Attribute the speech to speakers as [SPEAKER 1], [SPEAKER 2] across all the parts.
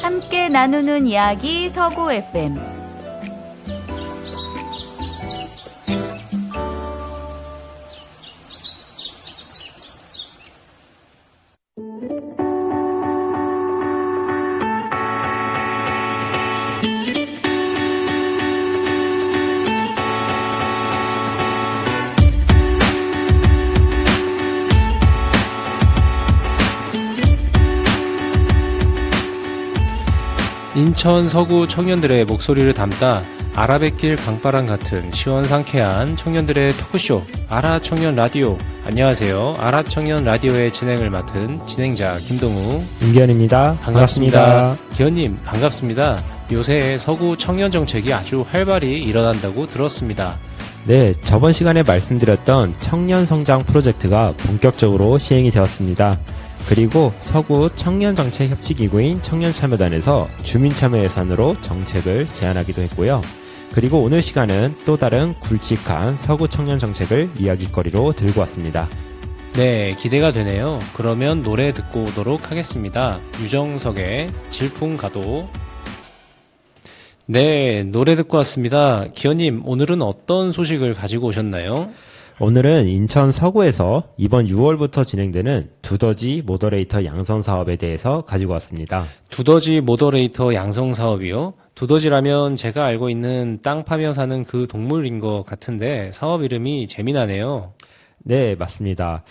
[SPEAKER 1] 함께 나누는 이야기 서구 FM.
[SPEAKER 2] 인천 서구 청년들의 목소리를 담다 아라뱃길 강바람 같은 시원상쾌한 청년들의 토크쇼 아라청년 라디오. 안녕하세요. 아라청년 라디오의 진행을 맡은 진행자 김동우
[SPEAKER 3] 임기현입니다. 반갑습니다.
[SPEAKER 2] 기현님 반갑습니다. 요새 서구 청년 정책이 아주 활발히 일어난다고 들었습니다.
[SPEAKER 3] 네, 저번 시간에 말씀드렸던 청년 성장 프로젝트가 본격적으로 시행이 되었습니다. 그리고 서구 청년정책협치기구인 청년참여단에서 주민참여 예산으로 정책을 제안하기도 했고요. 그리고 오늘 시간은 또 다른 굵직한 서구 청년정책을 이야기거리로 들고 왔습니다.
[SPEAKER 2] 네, 기대가 되네요. 그러면 노래 듣고 오도록 하겠습니다. 유정석의 질풍가도. 네, 노래 듣고 왔습니다. 기현님, 오늘은 어떤 소식을 가지고 오셨나요?
[SPEAKER 3] 오늘은 인천 서구에서 이번 6월부터 진행되는 두더지 모더레이터 양성 사업에 대해서 가지고 왔습니다.
[SPEAKER 2] 두더지 모더레이터 양성 사업이요? 두더지라면 제가 알고 있는 땅 파며 사는 그 동물인 것 같은데 사업 이름이 재미나네요.
[SPEAKER 3] 네, 맞습니다.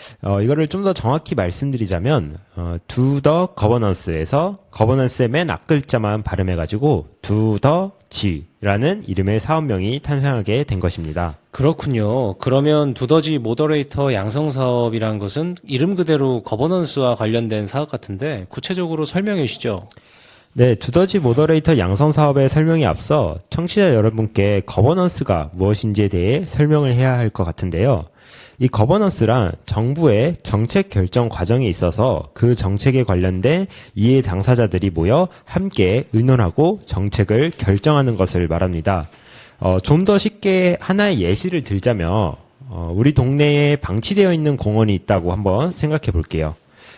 [SPEAKER 3] 이거를 좀 더 정확히 말씀드리자면 두더 거버넌스에서 거버넌스의 맨 앞글자만 발음해가지고 두더지라는 이름의 사업명이 탄생하게 된 것입니다.
[SPEAKER 2] 그렇군요. 그러면 두더지 모더레이터 양성 사업이란 것은 이름 그대로 거버넌스와 관련된 사업 같은데 구체적으로 설명해 주시죠.
[SPEAKER 3] 네, 두더지 모더레이터 양성 사업의 설명에 앞서 청취자 여러분께 거버넌스가 무엇인지에 대해 설명을 해야 할 것 같은데요. 이 거버넌스란 정부의 정책 결정 과정에 있어서 그 정책에 관련된 이해 당사자들이 모여 함께 의논하고 정책을 결정하는 것을 말합니다. 좀 더 쉽게 하나의 예시를 들자면 우리 동네에 방치되어 있는 공원이 있다고 한번 생각해 볼게요.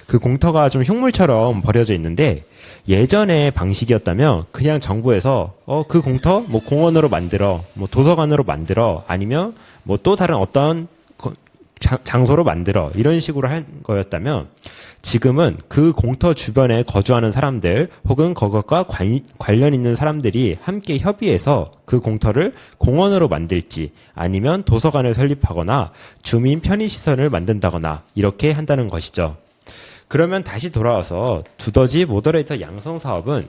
[SPEAKER 3] 그 공터가 좀 흉물처럼 버려져 있는데 예전의 방식이었다면 그냥 정부에서 그 공터 뭐 공원으로 만들어, 뭐 도서관으로 만들어, 아니면 뭐 또 다른 어떤 장소로 만들어 이런 식으로 한 거였다면 지금은 그 공터 주변에 거주하는 사람들 혹은 그것과 관련 있는 사람들이 함께 협의해서 그 공터를 공원으로 만들지 아니면 도서관을 설립하거나 주민 편의시설을 만든다거나 이렇게 한다는 것이죠. 그러면 다시 돌아와서 두더지 모더레이터 양성 사업은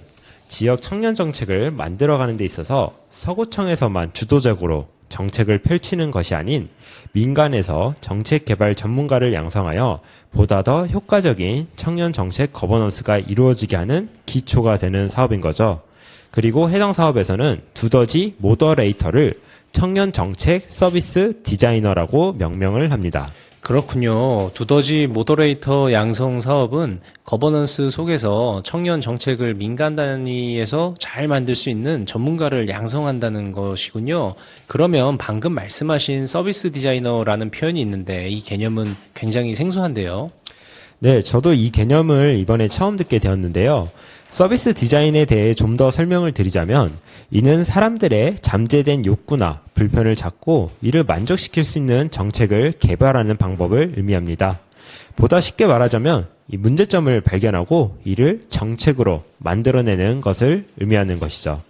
[SPEAKER 3] 지역 청년 정책을 만들어가는 데 있어서 서구청에서만 주도적으로 정책을 펼치는 것이 아닌 민간에서 정책 개발 전문가를 양성하여 보다 더 효과적인 청년 정책 거버넌스가 이루어지게 하는 기초가 되는 사업인 거죠. 그리고 해당 사업에서는 두더지 모더레이터를 청년 정책 서비스 디자이너라고 명명을 합니다.
[SPEAKER 2] 그렇군요. 두더지 모더레이터 양성 사업은 거버넌스 속에서 청년 정책을 민간 단위에서 잘 만들 수 있는 전문가를 양성한다는 것이군요. 그러면 방금 말씀하신 서비스 디자이너라는 표현이 있는데 이 개념은 굉장히 생소한데요.
[SPEAKER 3] 네, 저도 이 개념을 이번에 처음 듣게 되었는데요. 서비스 디자인에 대해 좀 더 설명을 드리자면 이는 사람들의 잠재된 욕구나 불편을 잡고 이를 만족시킬 수 있는 정책을 개발하는 방법을 의미합니다. 보다 쉽게 말하자면 이 문제점을 발견하고 이를 정책으로 만들어내는 것을 의미하는 것이죠.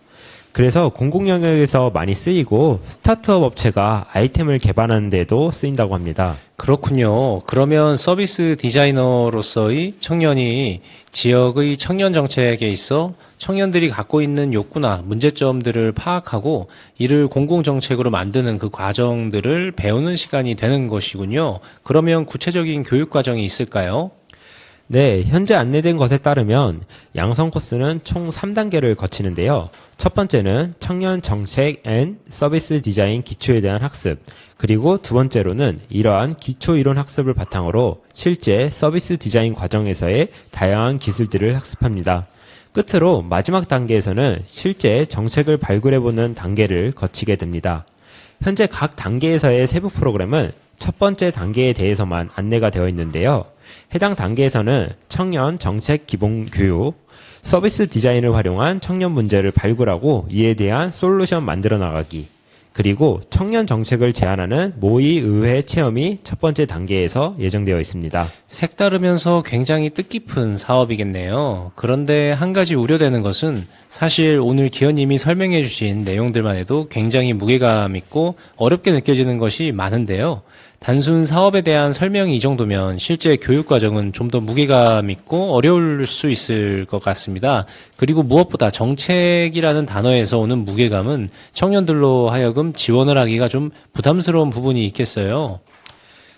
[SPEAKER 3] 그래서 공공 영역에서 많이 쓰이고 스타트업 업체가 아이템을 개발하는 데도 쓰인다고 합니다.
[SPEAKER 2] 그렇군요. 그러면 서비스 디자이너로서의 청년이 지역의 청년 정책에 있어 청년들이 갖고 있는 욕구나 문제점들을 파악하고 이를 공공정책으로 만드는 그 과정들을 배우는 시간이 되는 것이군요. 그러면 구체적인 교육 과정이 있을까요?
[SPEAKER 3] 네, 현재 안내된 것에 따르면 양성 코스는 총 3단계를 거치는데요. 첫 번째는 청년 정책 앤 서비스 디자인 기초에 대한 학습, 그리고 두 번째로는 이러한 기초 이론 학습을 바탕으로 실제 서비스 디자인 과정에서의 다양한 기술들을 학습합니다. 끝으로 마지막 단계에서는 실제 정책을 발굴해보는 단계를 거치게 됩니다. 현재 각 단계에서의 세부 프로그램은 첫 번째 단계에 대해서만 안내가 되어 있는데요. 해당 단계에서는 청년 정책 기본 교육, 서비스 디자인을 활용한 청년 문제를 발굴하고 이에 대한 솔루션 만들어 나가기, 그리고 청년 정책을 제안하는 모의 의회 체험이 첫 번째 단계에서 예정되어 있습니다.
[SPEAKER 2] 색다르면서 굉장히 뜻깊은 사업이겠네요. 그런데 한 가지 우려되는 것은 사실 오늘 기현님이 설명해 주신 내용들만 해도 굉장히 무게감 있고 어렵게 느껴지는 것이 많은데요. 단순 사업에 대한 설명이 이 정도면 실제 교육 과정은 좀 더 무게감 있고 어려울 수 있을 것 같습니다. 그리고 무엇보다 정책이라는 단어에서 오는 무게감은 청년들로 하여금 지원을 하기가 좀 부담스러운 부분이 있겠어요.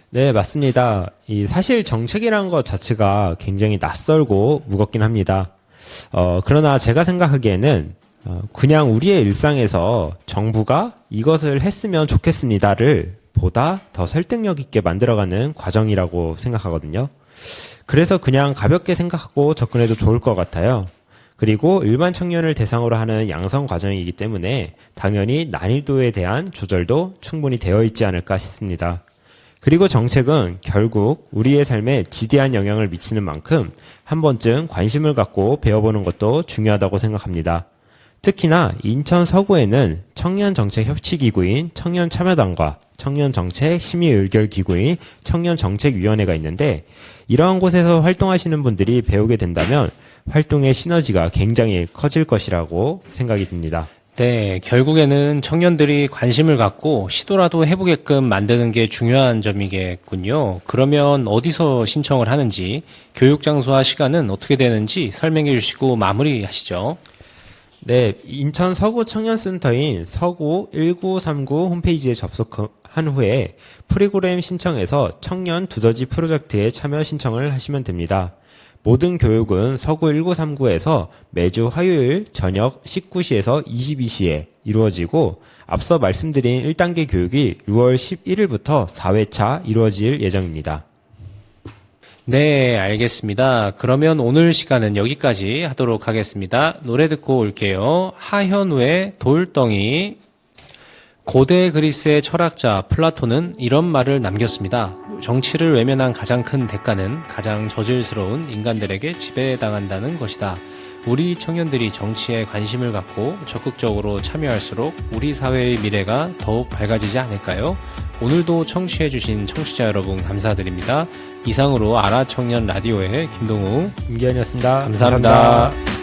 [SPEAKER 3] 네, 맞습니다. 사실 정책이라는 것 자체가 굉장히 낯설고 무겁긴 합니다. 그러나 제가 생각하기에는 그냥 우리의 일상에서 정부가 이것을 했으면 좋겠습니다를 보다 더 설득력 있게 만들어가는 과정이라고 생각하거든요. 그래서 그냥 가볍게 생각하고 접근해도 좋을 것 같아요. 그리고 일반 청년을 대상으로 하는 양성 과정이기 때문에 당연히 난이도에 대한 조절도 충분히 되어 있지 않을까 싶습니다. 그리고 정책은 결국 우리의 삶에 지대한 영향을 미치는 만큼 한 번쯤 관심을 갖고 배워보는 것도 중요하다고 생각합니다. 특히나 인천 서구에는 청년정책협치기구인 청년참여단과 청년정책심의의결기구인 청년정책위원회가 있는데 이러한 곳에서 활동하시는 분들이 배우게 된다면 활동의 시너지가 굉장히 커질 것이라고 생각이 듭니다.
[SPEAKER 2] 네, 결국에는 청년들이 관심을 갖고 시도라도 해보게끔 만드는 게 중요한 점이겠군요. 그러면 어디서 신청을 하는지, 교육 장소와 시간은 어떻게 되는지 설명해 주시고 마무리하시죠.
[SPEAKER 3] 네, 인천 서구 청년센터인 서구 1939 홈페이지에 접속한 후에 프로그램 신청에서 청년 두더지 프로젝트에 참여 신청을 하시면 됩니다. 모든 교육은 서구 1939에서 매주 화요일 저녁 19시에서 22시에 이루어지고 앞서 말씀드린 1단계 교육이 6월 11일부터 4회차 이루어질 예정입니다.
[SPEAKER 2] 네, 알겠습니다. 그러면 오늘 시간은 여기까지 하도록 하겠습니다. 노래 듣고 올게요. 하현우의 돌덩이. 고대 그리스의 철학자 플라톤은 이런 말을 남겼습니다. 정치를 외면한 가장 큰 대가는 가장 저질스러운 인간들에게 지배당한다는 것이다. 우리 청년들이 정치에 관심을 갖고 적극적으로 참여할수록 우리 사회의 미래가 더욱 밝아지지 않을까요? 오늘도 청취해주신 청취자 여러분 감사드립니다. 이상으로 아라청년 라디오의 김동우,
[SPEAKER 3] 임기현이었습니다.
[SPEAKER 2] 감사합니다.